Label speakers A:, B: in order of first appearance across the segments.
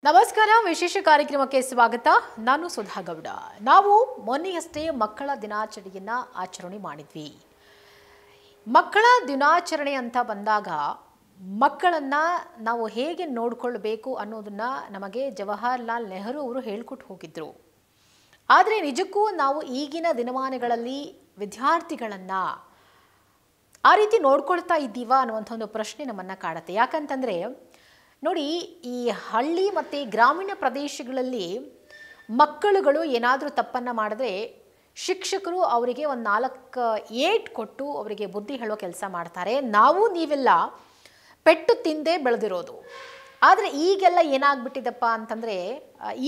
A: ನಮಸ್ಕಾರ ವಿಶೇಷ ಕಾರ್ಯಕ್ರಮಕ್ಕೆ ಸ್ವಾಗತ. ನಾನು ಸುಧಾ ಗೌಡ. ನಾವು ಮೊನ್ನೆಯಷ್ಟೇ ಮಕ್ಕಳ ದಿನಾಚರಣೆಯನ್ನ ಆಚರಣೆ ಮಾಡಿದ್ವಿ. ಮಕ್ಕಳ ದಿನಾಚರಣೆ ಅಂತ ಬಂದಾಗ ಮಕ್ಕಳನ್ನ ನಾವು ಹೇಗೆ ನೋಡಿಕೊಳ್ಳಬೇಕು ಅನ್ನೋದನ್ನ ನಮಗೆ ಜವಾಹರಲಾಲ್ ನೆಹರು ಅವರು ಹೇಳಿಕೊಟ್ಟು ಹೋಗಿದ್ರು. ಆದರೆ ನಿಜಕ್ಕೂ ನಾವು ಈಗಿನ ದಿನಮಾನಗಳಲ್ಲಿ ವಿದ್ಯಾರ್ಥಿಗಳನ್ನ ಆ ರೀತಿ ನೋಡ್ಕೊಳ್ತಾ ಇದ್ದೀವಾ ಅನ್ನುವಂಥ ಒಂದು ಪ್ರಶ್ನೆ ನಮ್ಮನ್ನ ಕಾಡುತ್ತೆ. ಯಾಕಂತಂದ್ರೆ ನೋಡಿ, ಈ ಹಳ್ಳಿ ಮತ್ತು ಗ್ರಾಮೀಣ ಪ್ರದೇಶಗಳಲ್ಲಿ ಮಕ್ಕಳುಗಳು ಏನಾದರೂ ತಪ್ಪನ್ನು ಮಾಡಿದ್ರೆ ಶಿಕ್ಷಕರು ಅವರಿಗೆ ಒಂದು 4 ಏಟ್ ಕೊಟ್ಟು ಅವರಿಗೆ ಬುದ್ಧಿ ಹೇಳೋ ಕೆಲಸ ಮಾಡ್ತಾರೆ. ನಾವು ನೀವೆಲ್ಲ ಪೆಟ್ಟು ತಿಂದೇ ಬೆಳೆದಿರೋದು. ಆದರೆ ಈಗೆಲ್ಲ ಏನಾಗ್ಬಿಟ್ಟಿದಪ್ಪ ಅಂತಂದರೆ,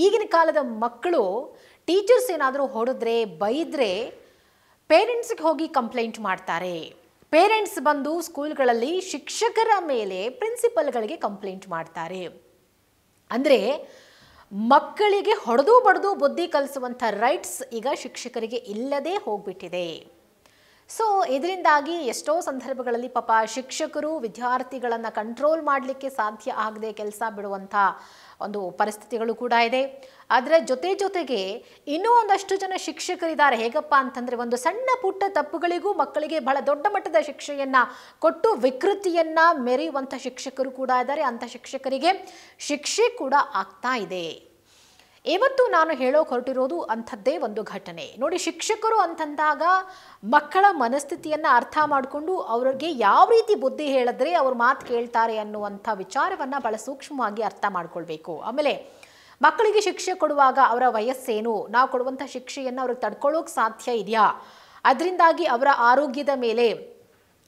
A: ಈಗಿನ ಕಾಲದ ಮಕ್ಕಳು ಟೀಚರ್ಸ್ ಏನಾದರೂ ಹೊಡೆದ್ರೆ ಬೈದರೆ ಪೇರೆಂಟ್ಸ್ಗೆ ಹೋಗಿ ಕಂಪ್ಲೇಂಟ್ ಮಾಡ್ತಾರೆ. ಪೇರೆಂಟ್ಸ್ ಬಂದು ಸ್ಕೂಲ್ಗಳಲ್ಲಿ ಶಿಕ್ಷಕರ ಮೇಲೆ ಪ್ರಿನ್ಸಿಪಲ್ಗಳಿಗೆ ಕಂಪ್ಲೇಂಟ್ ಮಾಡ್ತಾರೆ. ಅಂದರೆ ಮಕ್ಕಳಿಗೆ ಹೊಡೆದು ಬಡ್ದು ಬುದ್ಧಿ ಕಲಿಸುವಂಥ ರೈಟ್ಸ್ ಈಗ ಶಿಕ್ಷಕರಿಗೆ ಇಲ್ಲದೇ ಹೋಗ್ಬಿಟ್ಟಿದೆ. ಸೊ ಇದರಿಂದಾಗಿ ಎಷ್ಟೋ ಸಂದರ್ಭಗಳಲ್ಲಿ ಪಾಪ ಶಿಕ್ಷಕರು ವಿದ್ಯಾರ್ಥಿಗಳನ್ನು ಕಂಟ್ರೋಲ್ ಮಾಡಲಿಕ್ಕೆ ಸಾಧ್ಯ ಆಗದೆ ಕೆಲಸ ಬಿಡುವಂಥ ಒಂದು ಪರಿಸ್ಥಿತಿಗಳು ಕೂಡ ಇದೆ. ಅದರ ಜೊತೆಗೆ ಇನ್ನೂ ಒಂದಷ್ಟು ಜನ ಶಿಕ್ಷಕರಿದ್ದಾರೆ. ಹೇಗಪ್ಪ ಅಂತಂದರೆ, ಒಂದು ಸಣ್ಣ ಪುಟ್ಟ ತಪ್ಪುಗಳಿಗೂ ಮಕ್ಕಳಿಗೆ ಬಹಳ ದೊಡ್ಡ ಮಟ್ಟದ ಶಿಕ್ಷೆಯನ್ನು ಕೊಟ್ಟು ವಿಕೃತಿಯನ್ನು ಮೆರೆಯುವಂಥ ಶಿಕ್ಷಕರು ಕೂಡ ಇದ್ದಾರೆ. ಅಂಥ ಶಿಕ್ಷಕರಿಗೆ ಶಿಕ್ಷೆ ಕೂಡ ಆಗ್ತಾ ಇದೆ. ಇವತ್ತು ನಾನು ಹೇಳೋಕೆ ಹೊರಟಿರೋದು ಅಂಥದ್ದೇ ಒಂದು ಘಟನೆ. ನೋಡಿ, ಶಿಕ್ಷಕರು ಅಂತಂದಾಗ ಮಕ್ಕಳ ಮನಸ್ಥಿತಿಯನ್ನು ಅರ್ಥ ಮಾಡಿಕೊಂಡು ಅವ್ರಿಗೆ ಯಾವ ರೀತಿ ಬುದ್ಧಿ ಹೇಳಿದ್ರೆ ಅವ್ರ ಮಾತು ಕೇಳ್ತಾರೆ ಅನ್ನುವಂಥ ವಿಚಾರವನ್ನು ಭಾಳ ಸೂಕ್ಷ್ಮವಾಗಿ ಅರ್ಥ ಮಾಡ್ಕೊಳ್ಬೇಕು. ಆಮೇಲೆ ಮಕ್ಕಳಿಗೆ ಶಿಕ್ಷೆ ಕೊಡುವಾಗ ಅವರ ವಯಸ್ಸೇನು, ನಾವು ಕೊಡುವಂಥ ಶಿಕ್ಷೆಯನ್ನು ಅವ್ರಿಗೆ ತಡ್ಕೊಳ್ಳೋಕೆ ಸಾಧ್ಯ ಇದೆಯಾ, ಅದರಿಂದಾಗಿ ಅವರ ಆರೋಗ್ಯದ ಮೇಲೆ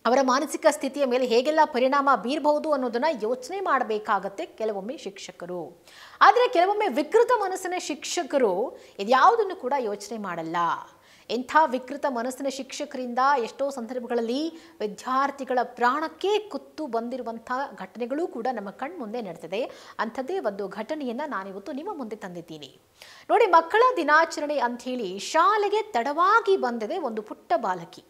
A: ಅವರ ಮಾನಸಿಕ ಸ್ಥಿತಿಯ ಮೇಲೆ ಹೇಗೆಲ್ಲ ಪರಿಣಾಮ ಬೀರಬಹುದು ಅನ್ನೋದನ್ನು ಯೋಚನೆ ಮಾಡಬೇಕಾಗತ್ತೆ ಕೆಲವೊಮ್ಮೆ ಶಿಕ್ಷಕರು. ಆದರೆ ಕೆಲವೊಮ್ಮೆ ವಿಕೃತ ಮನಸ್ಸಿನ ಶಿಕ್ಷಕರು ಇದ್ಯಾವುದನ್ನು ಕೂಡ ಯೋಚನೆ ಮಾಡಲ್ಲ. ಇಂಥ ವಿಕೃತ ಮನಸ್ಸಿನ ಶಿಕ್ಷಕರಿಂದ ಎಷ್ಟೋ ಸಂದರ್ಭಗಳಲ್ಲಿ ವಿದ್ಯಾರ್ಥಿಗಳ ಪ್ರಾಣಕ್ಕೆ ಕುತ್ತು ಬಂದಿರುವಂಥ ಘಟನೆಗಳು ಕೂಡ ನಮ್ಮ ಕಣ್ಮುಂದೆ ನಡೆದಿದೆ. ಅಂಥದ್ದೇ ಒಂದು ಘಟನೆಯನ್ನು ನಾನಿವತ್ತು ನಿಮ್ಮ ಮುಂದೆ ತಂದಿದ್ದೀನಿ. ನೋಡಿ, ಮಕ್ಕಳ ದಿನಾಚರಣೆ ಅಂಥೇಳಿ ಶಾಲೆಗೆ ತಡವಾಗಿ ಬಂದಿದೆ ಒಂದು ಪುಟ್ಟ ಬಾಲಕಿ.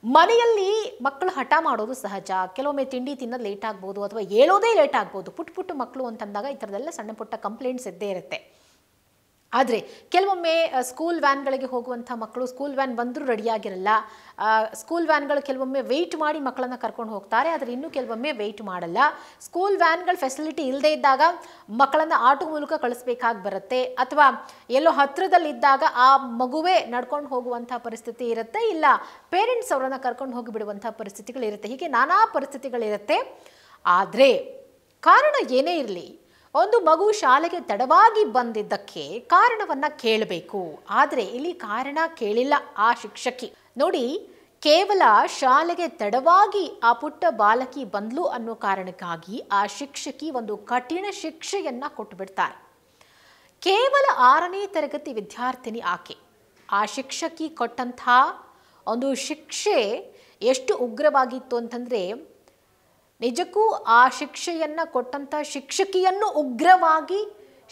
A: ಮನೆಯಲ್ಲಿ ಮಕ್ಕಳು ಹಠ ಮಾಡೋದು ಸಹಜ. ಕೆಲವೊಮ್ಮೆ ತಿಂಡಿ ತಿನ್ನೋದು ಲೇಟ್ ಆಗ್ಬೋದು ಅಥವಾ ಹೇಳೋದೇ ಲೇಟ್ ಆಗ್ಬೋದು. ಪುಟ್ಟ ಮಕ್ಕಳು ಅಂತಂದಾಗ ಈ ಥರದ್ದೆಲ್ಲ ಸಣ್ಣ ಪುಟ್ಟ ಕಂಪ್ಲೇಂಟ್ಸ್ ಇದ್ದೇ ಇರುತ್ತೆ. ಆದರೆ ಕೆಲವೊಮ್ಮೆ ಸ್ಕೂಲ್ ವ್ಯಾನ್ಗಳಿಗೆ ಹೋಗುವಂಥ ಮಕ್ಕಳು ಸ್ಕೂಲ್ ವ್ಯಾನ್ ಬಂದರೂ ರೆಡಿಯಾಗಿರಲ್ಲ. ಸ್ಕೂಲ್ ವ್ಯಾನ್ಗಳು ಕೆಲವೊಮ್ಮೆ ವೆಯ್ಟ್ ಮಾಡಿ ಮಕ್ಕಳನ್ನು ಕರ್ಕೊಂಡು ಹೋಗ್ತಾರೆ, ಆದರೆ ಇನ್ನೂ ಕೆಲವೊಮ್ಮೆ ವೆಯ್ಟ್ ಮಾಡಲ್ಲ. ಸ್ಕೂಲ್ ವ್ಯಾನ್ಗಳ ಫೆಸಿಲಿಟಿ ಇಲ್ಲದೆ ಇದ್ದಾಗ ಮಕ್ಕಳನ್ನು ಆಟೋ ಮೂಲಕ ಕಳಿಸ್ಬೇಕಾಗಿ ಬರುತ್ತೆ. ಅಥವಾ ಎಲ್ಲೋ ಹತ್ತಿರದಲ್ಲಿದ್ದಾಗ ಆ ಮಗುವೇ ನಡ್ಕೊಂಡು ಹೋಗುವಂಥ ಪರಿಸ್ಥಿತಿ ಇರುತ್ತೆ, ಇಲ್ಲ ಪೇರೆಂಟ್ಸ್ ಅವರನ್ನು ಕರ್ಕೊಂಡು ಹೋಗಿ ಬಿಡುವಂಥ ಪರಿಸ್ಥಿತಿಗಳಿರುತ್ತೆ. ಹೀಗೆ ನಾನಾ ಪರಿಸ್ಥಿತಿಗಳಿರುತ್ತೆ. ಆದರೆ ಕಾರಣ ಏನೇ ಇರಲಿ, ಒಂದು ಮಗು ಶಾಲೆಗೆ ತಡವಾಗಿ ಬಂದಿದ್ದಕ್ಕೆ ಕಾರಣವನ್ನು ಕೇಳಬೇಕು. ಆದರೆ ಇಲ್ಲಿ ಕಾರಣ ಕೇಳಿಲ್ಲ ಆ ಶಿಕ್ಷಕಿ. ನೋಡಿ, ಕೇವಲ ಶಾಲೆಗೆ ತಡವಾಗಿ ಆ ಪುಟ್ಟ ಬಾಲಕಿ ಬಂದ್ಲು ಅನ್ನೋ ಕಾರಣಕ್ಕಾಗಿ ಆ ಶಿಕ್ಷಕಿ ಒಂದು ಕಠಿಣ ಶಿಕ್ಷೆಯನ್ನು ಕೊಟ್ಟುಬಿಡ್ತಾರೆ. ಕೇವಲ 6ನೇ ತರಗತಿ ವಿದ್ಯಾರ್ಥಿನಿ ಆಕೆ. ಆ ಶಿಕ್ಷಕಿ ಕೊಟ್ಟಂಥ ಒಂದು ಶಿಕ್ಷೆ ಎಷ್ಟು ಉಗ್ರವಾಗಿತ್ತು ಅಂತಂದರೆ, ನಿಜಕ್ಕೂ ಆ ಶಿಕ್ಷೆಯನ್ನು ಕೊಟ್ಟಂಥ ಶಿಕ್ಷಕಿಯನ್ನು ಉಗ್ರವಾಗಿ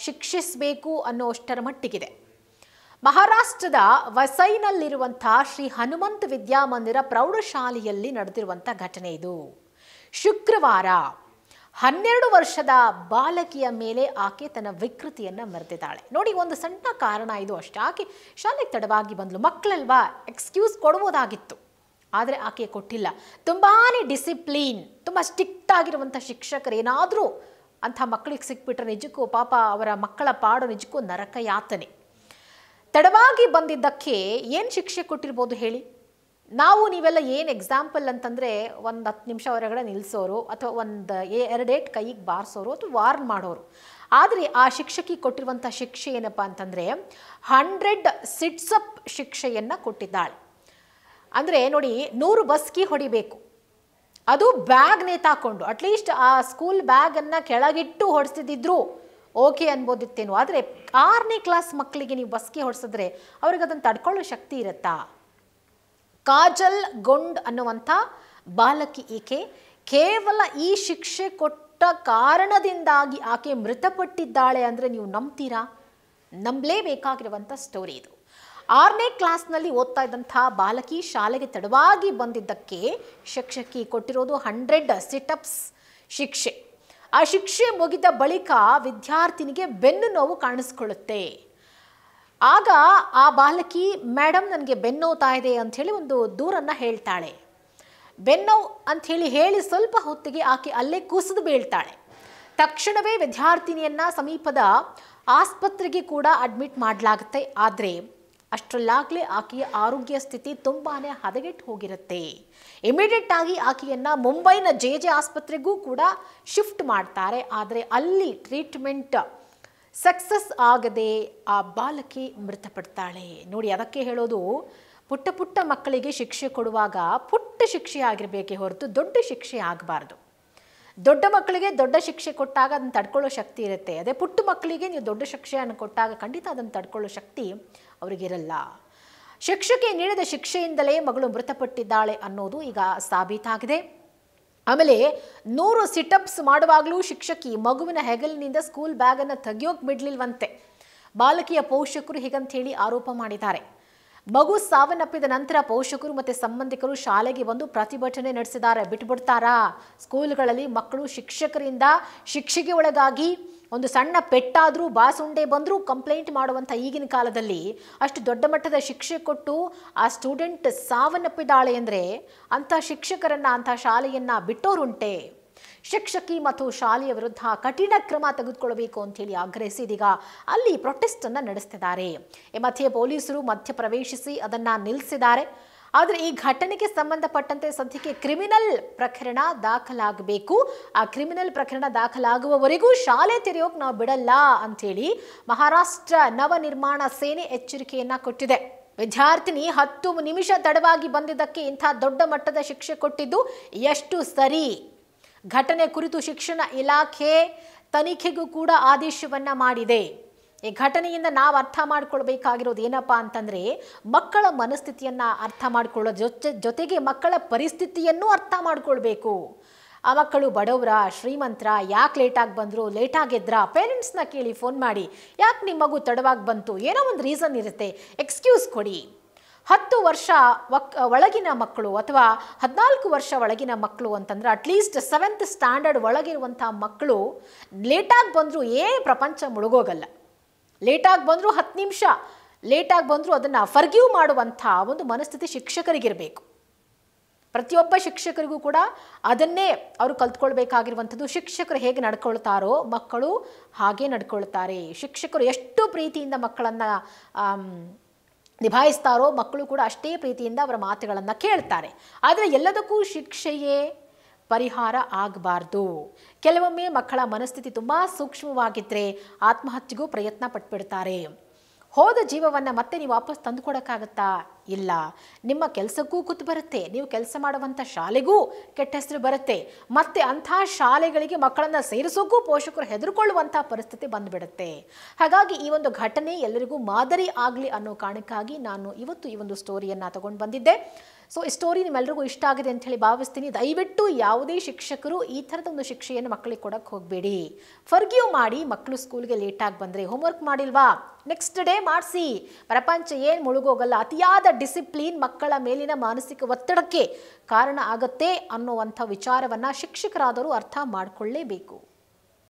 A: ಶಿಕ್ಷಿಸಬೇಕು ಅನ್ನೋಷ್ಟರ ಮಟ್ಟಿಗಿದೆ. ಮಹಾರಾಷ್ಟ್ರದ ವಸೈನಲ್ಲಿರುವಂಥ ಶ್ರೀ ಹನುಮಂತ ವಿದ್ಯಾಮಂದಿರ ಪ್ರೌಢಶಾಲೆಯಲ್ಲಿ ನಡೆದಿರುವಂಥ ಘಟನೆ ಇದು. ಶುಕ್ರವಾರ 12 ವರ್ಷದ ಬಾಲಕಿಯ ಮೇಲೆ ಆಕೆ ತನ್ನ ವಿಕೃತಿಯನ್ನು ಮೆರೆದಿದ್ದಾಳೆ. ನೋಡಿ, ಒಂದು ಸಣ್ಣ ಕಾರಣ ಇದು ಅಷ್ಟೇ. ಆಕೆ ಶಾಲೆಗೆ ತಡವಾಗಿ ಬಂದ್ಲು. ಮಕ್ಕಳಲ್ವಾ, ಎಕ್ಸ್ಕ್ಯೂಸ್ ಕೊಡ್ಬೋದಾಗಿತ್ತು, ಆದರೆ ಆಕೆ ಕೊಟ್ಟಿಲ್ಲ. ತುಂಬಾ ಡಿಸಿಪ್ಲೀನ್, ತುಂಬ ಸ್ಟ್ರಿಕ್ಟ್ ಆಗಿರುವಂಥ ಶಿಕ್ಷಕರು ಏನಾದರೂ ಅಂಥ ಮಕ್ಕಳಿಗೆ ಸಿಕ್ಬಿಟ್ರೆ ನಿಜಕ್ಕೂ ಪಾಪ ಅವರ ಮಕ್ಕಳ ಪಾಡು ನಿಜಕ್ಕೂ ನರಕ ಯಾತನೆ. ತಡವಾಗಿ ಬಂದಿದ್ದಕ್ಕೆ ಏನು ಶಿಕ್ಷೆ ಕೊಟ್ಟಿರ್ಬೋದು ಹೇಳಿ? ನಾವು ನೀವೆಲ್ಲ ಏನು ಎಕ್ಸಾಂಪಲ್ ಅಂತಂದರೆ, ಒಂದು 10 ನಿಮಿಷ ಹೊರಗಡೆ ನಿಲ್ಲಿಸೋರು ಅಥವಾ ಒಂದು 2 ಏಟ್ ಕೈಗೆ ಬಾರಿಸೋರು ಅಥವಾ ವಾರ್ನ್ ಮಾಡೋರು. ಆದರೆ ಆ ಶಿಕ್ಷಕಿ ಕೊಟ್ಟಿರುವಂಥ ಶಿಕ್ಷೆ ಏನಪ್ಪ ಅಂತಂದರೆ 100 ಸಿಟ್ಸಪ್ ಶಿಕ್ಷೆಯನ್ನು ಕೊಟ್ಟಿದ್ದಾಳೆ. ಅಂದರೆ ನೋಡಿ, 100 ಬಸ್ಕಿ ಹೊಡಿಬೇಕು, ಅದು ಬ್ಯಾಗ್ ನೇತಾಕೊಂಡು. ಅಟ್ಲೀಸ್ಟ್ ಆ ಸ್ಕೂಲ್ ಬ್ಯಾಗನ್ನು ಕೆಳಗಿಟ್ಟು ಹೊಡೆಸಿದ್ರು ಓಕೆ ಅನ್ಬೋದಿತ್ತೇನೋ. ಆದರೆ 6ನೇ ಕ್ಲಾಸ್ ಮಕ್ಕಳಿಗೆ ನೀವು ಬಸ್ಕಿ ಹೊಡೆಸಿದ್ರೆ ಅವ್ರಿಗೆ ಅದನ್ನು ತಡ್ಕೊಳ್ಳೋ ಶಕ್ತಿ ಇರುತ್ತಾ? ಕಾಜಲ್ ಗೊಂಡ್ ಅನ್ನುವಂಥ ಬಾಲಕಿ ಈಕೆ. ಕೇವಲ ಈ ಶಿಕ್ಷೆ ಕೊಟ್ಟ ಕಾರಣದಿಂದಾಗಿ ಆಕೆ ಮೃತಪಟ್ಟಿದ್ದಾಳೆ ಅಂದರೆ ನೀವು ನಂಬ್ತೀರಾ? ನಂಬಲೇಬೇಕಾಗಿರುವಂಥ ಸ್ಟೋರಿ ಇದು. 6ನೇ ಕ್ಲಾಸ್ನಲ್ಲಿ ಓದ್ತಾ ಇದ್ದಂಥ ಬಾಲಕಿ ಶಾಲೆಗೆ ತಡವಾಗಿ ಬಂದಿದ್ದಕ್ಕೆ ಶಿಕ್ಷಕಿ ಕೊಟ್ಟಿರೋದು 100 ಸಿಟಪ್ಸ್ ಶಿಕ್ಷೆ. ಆ ಶಿಕ್ಷೆ ಮುಗಿದ ಬಳಿಕ ವಿದ್ಯಾರ್ಥಿನಿಗೆ ಬೆನ್ನು ನೋವು ಕಾಣಿಸ್ಕೊಳ್ಳುತ್ತೆ. ಆಗ ಆ ಬಾಲಕಿ ಮೇಡಮ್ ನನಗೆ ಬೆನ್ನೋತಾ ಇದೆ ಅಂಥೇಳಿ ಒಂದು ದೂರನ್ನು ಹೇಳ್ತಾಳೆ. ಬೆನ್ನೋವು ಅಂಥೇಳಿ ಹೇಳಿ ಸ್ವಲ್ಪ ಹೊತ್ತಿಗೆ ಆಕೆ ಅಲ್ಲೇ ಕುಸಿದು ಬೀಳ್ತಾಳೆ. ತಕ್ಷಣವೇ ವಿದ್ಯಾರ್ಥಿನಿಯನ್ನು ಸಮೀಪದ ಆಸ್ಪತ್ರೆಗೆ ಕೂಡ ಅಡ್ಮಿಟ್ ಮಾಡಲಾಗುತ್ತೆ. ಆದರೆ ಅಷ್ಟರಲ್ಲಾಗಲೇ ಆಕೆಯ ಆರೋಗ್ಯ ಸ್ಥಿತಿ ತುಂಬಾ ಹದಗೆಟ್ಟು ಹೋಗಿರುತ್ತೆ. ಇಮಿಡಿಯೇಟ್ ಆಗಿ ಆಕೆಯನ್ನು ಮುಂಬೈನ JJ ಆಸ್ಪತ್ರೆಗೂ ಕೂಡ ಶಿಫ್ಟ್ ಮಾಡ್ತಾರೆ. ಆದರೆ ಅಲ್ಲಿ ಟ್ರೀಟ್ಮೆಂಟ್ ಸಕ್ಸಸ್ ಆಗದೆ ಆ ಬಾಲಕಿ ಮೃತಪಡ್ತಾಳೆ. ನೋಡಿ, ಅದಕ್ಕೆ ಹೇಳೋದು, ಪುಟ್ಟ ಪುಟ್ಟ ಮಕ್ಕಳಿಗೆ ಶಿಕ್ಷೆ ಕೊಡುವಾಗ ಪುಟ್ಟ ಶಿಕ್ಷೆ ಆಗಿರಬೇಕೇ ಹೊರತು ದೊಡ್ಡ ಶಿಕ್ಷೆ ಆಗಬಾರ್ದು. ದೊಡ್ಡ ಮಕ್ಕಳಿಗೆ ದೊಡ್ಡ ಶಿಕ್ಷೆ ಕೊಟ್ಟಾಗ ಅದನ್ನು ತಡ್ಕೊಳ್ಳೋ ಶಕ್ತಿ ಇರುತ್ತೆ. ಅದೇ ಪುಟ್ಟ ಮಕ್ಕಳಿಗೆ ನೀವು ದೊಡ್ಡ ಶಿಕ್ಷೆಯನ್ನು ಕೊಟ್ಟಾಗ ಖಂಡಿತ ಅದನ್ನು ತಡ್ಕೊಳ್ಳೋ ಶಕ್ತಿ ಅವರಿಗಿರಲ್ಲ. ಶಿಕ್ಷಕಿ ನೀಡಿದ ಶಿಕ್ಷೆಯಿಂದಲೇ ಮಗಳು ಮೃತಪಟ್ಟಿದ್ದಾಳೆ ಅನ್ನೋದು ಈಗ ಸಾಬೀತಾಗಿದೆ. ಆಮೇಲೆ 100 ಸಿಟಪ್ಸ್ ಮಾಡುವಾಗಲೂ ಶಿಕ್ಷಕಿ ಮಗುವಿನ ಹೆಗಲಿನಿಂದ ಸ್ಕೂಲ್ ಬ್ಯಾಗನ್ನು ತೆಗೆಯೋಕೆ ಬಿಡಲಿಲ್ವಂತೆ. ಬಾಲಕಿಯ ಪೋಷಕರು ಹೀಗಂತ ಹೇಳಿ ಆರೋಪ ಮಾಡಿದ್ದಾರೆ. ಮಗು ಸಾವನ್ನಪ್ಪಿದ ನಂತರ ಪೋಷಕರು ಮತ್ತು ಸಂಬಂಧಿಕರು ಶಾಲೆಗೆ ಬಂದು ಪ್ರತಿಭಟನೆ ನಡೆಸಿದ್ದಾರೆ. ಬಿಟ್ಬಿಡ್ತಾರಾ? ಸ್ಕೂಲ್ಗಳಲ್ಲಿ ಮಕ್ಕಳು ಶಿಕ್ಷಕರಿಂದ ಶಿಕ್ಷೆಗೆ ಒಳಗಾಗಿ ಒಂದು ಸಣ್ಣ ಪೆಟ್ಟಾದರೂ ಬಾಸುಂಡೆ ಬಂದರೂ ಕಂಪ್ಲೇಂಟ್ ಮಾಡುವಂಥ ಈಗಿನ ಕಾಲದಲ್ಲಿ ಅಷ್ಟು ದೊಡ್ಡ ಮಟ್ಟದ ಶಿಕ್ಷೆ ಕೊಟ್ಟು ಆ ಸ್ಟೂಡೆಂಟ್ ಸಾವನ್ನಪ್ಪಿದ್ದಾಳೆ ಅಂದರೆ ಅಂಥ ಶಿಕ್ಷಕರನ್ನು, ಅಂಥ ಶಾಲೆಯನ್ನು ಬಿಟ್ಟೋರುಂಟೆ. ಶಿಕ್ಷಕಿ ಮತ್ತು ಶಾಲೆಯ ವಿರುದ್ಧ ಕಠಿಣ ಕ್ರಮ ತೆಗೆದುಕೊಳ್ಳಬೇಕು ಅಂತೇಳಿ ಆಗ್ರಹಿಸಿ ಇದೀಗ ಅಲ್ಲಿ ಪ್ರೊಟೆಸ್ಟನ್ನು ನಡೆಸ್ತಿದ್ದಾರೆ. ಈ ಮಧ್ಯೆ ಪೊಲೀಸರು ಮಧ್ಯಪ್ರವೇಶಿಸಿ ಅದನ್ನು ನಿಲ್ಲಿಸಿದ್ದಾರೆ. ಆದರೆ ಈ ಘಟನೆಗೆ ಸಂಬಂಧಪಟ್ಟಂತೆ ಸದ್ಯಕ್ಕೆ ಕ್ರಿಮಿನಲ್ ಪ್ರಕರಣ ದಾಖಲಾಗಬೇಕು. ಆ ಕ್ರಿಮಿನಲ್ ಪ್ರಕರಣ ದಾಖಲಾಗುವವರೆಗೂ ಶಾಲೆ ತೆರೆಯೋಕೆ ನಾವು ಬಿಡಲ್ಲ ಅಂಥೇಳಿ ಮಹಾರಾಷ್ಟ್ರ ನವನಿರ್ಮಾಣ ಸೇನೆ ಎಚ್ಚರಿಕೆಯನ್ನು ಕೊಟ್ಟಿದೆ. ವಿದ್ಯಾರ್ಥಿನಿ 10 ನಿಮಿಷ ತಡವಾಗಿ ಬಂದಿದ್ದಕ್ಕೆ ಇಂಥ ದೊಡ್ಡ ಮಟ್ಟದ ಶಿಕ್ಷೆ ಕೊಟ್ಟಿದ್ದು ಎಷ್ಟು ಸರಿ? ಘಟನೆ ಕುರಿತು ಶಿಕ್ಷಣ ಇಲಾಖೆ ತನಿಖೆಗೂ ಕೂಡ ಆದೇಶವನ್ನು ಮಾಡಿದೆ. ಈ ಘಟನೆಯಿಂದ ನಾವು ಅರ್ಥ ಮಾಡ್ಕೊಳ್ಬೇಕಾಗಿರೋದು ಏನಪ್ಪಾ ಅಂತಂದರೆ, ಮಕ್ಕಳ ಮನಸ್ಥಿತಿಯನ್ನು ಅರ್ಥ ಮಾಡ್ಕೊಳ್ಳೋ ಜೊತೆಗೆ ಮಕ್ಕಳ ಪರಿಸ್ಥಿತಿಯನ್ನು ಅರ್ಥ ಮಾಡ್ಕೊಳ್ಬೇಕು. ಆ ಮಕ್ಕಳು ಬಡವರ, ಶ್ರೀಮಂತರ, ಯಾಕೆ ಲೇಟಾಗಿ ಬಂದರು, ಲೇಟಾಗಿದ್ರಾ, ಪೇರೆಂಟ್ಸ್ನ ಕೇಳಿ ಫೋನ್ ಮಾಡಿ, ಯಾಕೆ ನಿಮ್ಮ ಮಗು ತಡವಾಗಿ ಬಂತು, ಏನೋ ಒಂದು ರೀಸನ್ ಇರುತ್ತೆ, ಎಕ್ಸ್ಕ್ಯೂಸ್ ಕೊಡಿ. 10 ವರ್ಷ ಒಳಗಿನ ಮಕ್ಕಳು ಅಥವಾ 14 ವರ್ಷ ಒಳಗಿನ ಮಕ್ಕಳು ಅಂತಂದ್ರೆ ಅಟ್ಲೀಸ್ಟ್ 7th ಸ್ಟ್ಯಾಂಡರ್ಡ್ ಒಳಗಿರುವಂಥ ಮಕ್ಕಳು ಲೇಟಾಗಿ ಬಂದರೂ ಪ್ರಪಂಚ ಮುಳುಗೋಗಲ್ಲ. ಲೇಟಾಗಿ ಬಂದರೂ 10 ನಿಮಿಷ ಲೇಟಾಗಿ ಬಂದರೂ ಅದನ್ನು ಫರ್ಗಿವ್ ಮಾಡುವಂಥ ಒಂದು ಮನಸ್ಥಿತಿ ಶಿಕ್ಷಕರಿಗಿರಬೇಕು. ಪ್ರತಿಯೊಬ್ಬ ಶಿಕ್ಷಕರಿಗೂ ಕೂಡ ಅದನ್ನೇ ಅವರು ಕಲ್ತ್ಕೊಳ್ಬೇಕಾಗಿರುವಂಥದ್ದು. ಶಿಕ್ಷಕರು ಹೇಗೆ ನಡ್ಕೊಳ್ತಾರೋ ಮಕ್ಕಳು ಹಾಗೆ ನಡ್ಕೊಳ್ತಾರೆ. ಶಿಕ್ಷಕರು ಎಷ್ಟು ಪ್ರೀತಿಯಿಂದ ಮಕ್ಕಳನ್ನು ನಿಭಾಯಿಸ್ತಾರೋ ಮಕ್ಕಳು ಕೂಡ ಅಷ್ಟೇ ಪ್ರೀತಿಯಿಂದ ಅವರ ಮಾತುಗಳನ್ನು ಕೇಳ್ತಾರೆ. ಆದರೆ ಎಲ್ಲದಕ್ಕೂ ಶಿಕ್ಷೆಯೇ ಪರಿಹಾರ ಆಗಬಾರ್ದು. ಕೆಲವೊಮ್ಮೆ ಮಕ್ಕಳ ಮನಸ್ಥಿತಿ ತುಂಬ ಸೂಕ್ಷ್ಮವಾಗಿದ್ದರೆ ಆತ್ಮಹತ್ಯೆಗೂ ಪ್ರಯತ್ನ ಪಟ್ಬಿಡ್ತಾರೆ. ಹೋದ ಜೀವವನ್ನು ಮತ್ತೆ ನೀವು ವಾಪಸ್ ತಂದುಕೊಡೋಕ್ಕಾಗತ್ತಾ? ಇಲ್ಲ. ನಿಮ್ಮ ಕೆಲಸಕ್ಕೂ ಕೂತು ಬರುತ್ತೆ, ನೀವು ಕೆಲಸ ಮಾಡುವಂಥ ಶಾಲೆಗೂ ಕೆಟ್ಟ ಹೆಸರು ಬರುತ್ತೆ. ಮತ್ತು ಅಂಥ ಶಾಲೆಗಳಿಗೆ ಮಕ್ಕಳನ್ನು ಸೇರಿಸೋಕ್ಕೂ ಪೋಷಕರು ಹೆದರ್ಕೊಳ್ಳುವಂಥ ಪರಿಸ್ಥಿತಿ ಬಂದುಬಿಡುತ್ತೆ. ಹಾಗಾಗಿ ಈ ಒಂದು ಘಟನೆ ಎಲ್ಲರಿಗೂ ಮಾದರಿ ಆಗಲಿ ಅನ್ನೋ ಕಾರಣಕ್ಕಾಗಿ ನಾನು ಇವತ್ತು ಈ ಒಂದು ಸ್ಟೋರಿಯನ್ನು ತಗೊಂಡು ಬಂದಿದ್ದೆ. ಸೊ ಈ ಸ್ಟೋರಿ ನಿಮ್ಮೆಲ್ಲರಿಗೂ ಇಷ್ಟ ಆಗಿದೆ ಅಂತ ಹೇಳಿ ಭಾವಿಸ್ತೀನಿ. ದಯವಿಟ್ಟು ಯಾವುದೇ ಶಿಕ್ಷಕರು ಈ ಥರದ ಒಂದು ಶಿಕ್ಷೆಯನ್ನು ಮಕ್ಕಳಿಗೆ ಕೊಡೋಕ್ಕೆ ಹೋಗಬೇಡಿ. ಫರ್ಗಿವ್ ಮಾಡಿ. ಮಕ್ಕಳು ಸ್ಕೂಲ್ಗೆ ಲೇಟಾಗಿ ಬಂದರೆ ಹೋಮ್ವರ್ಕ್ ಮಾಡಿಲ್ವಾ, ನೆಕ್ಸ್ಟ್ ಡೇ ಮಾಡಿಸಿ. ಪ್ರಪಂಚ ಏನು ಮುಳುಗೋಗಲ್ಲ. ಅತಿಯಾದ ಡಿಸಿಪ್ಲಿನ್ ಮಕ್ಕಳ ಮೇಲಿನ ಮಾನಸಿಕ ಒತ್ತಡಕ್ಕೆ ಕಾರಣ ಆಗುತ್ತೆ ಅನ್ನುವಂಥ ವಿಚಾರವನ್ನು ಶಿಕ್ಷಕರಾದರೂ ಅರ್ಥ ಮಾಡಿಕೊಳ್ಳೇಬೇಕು.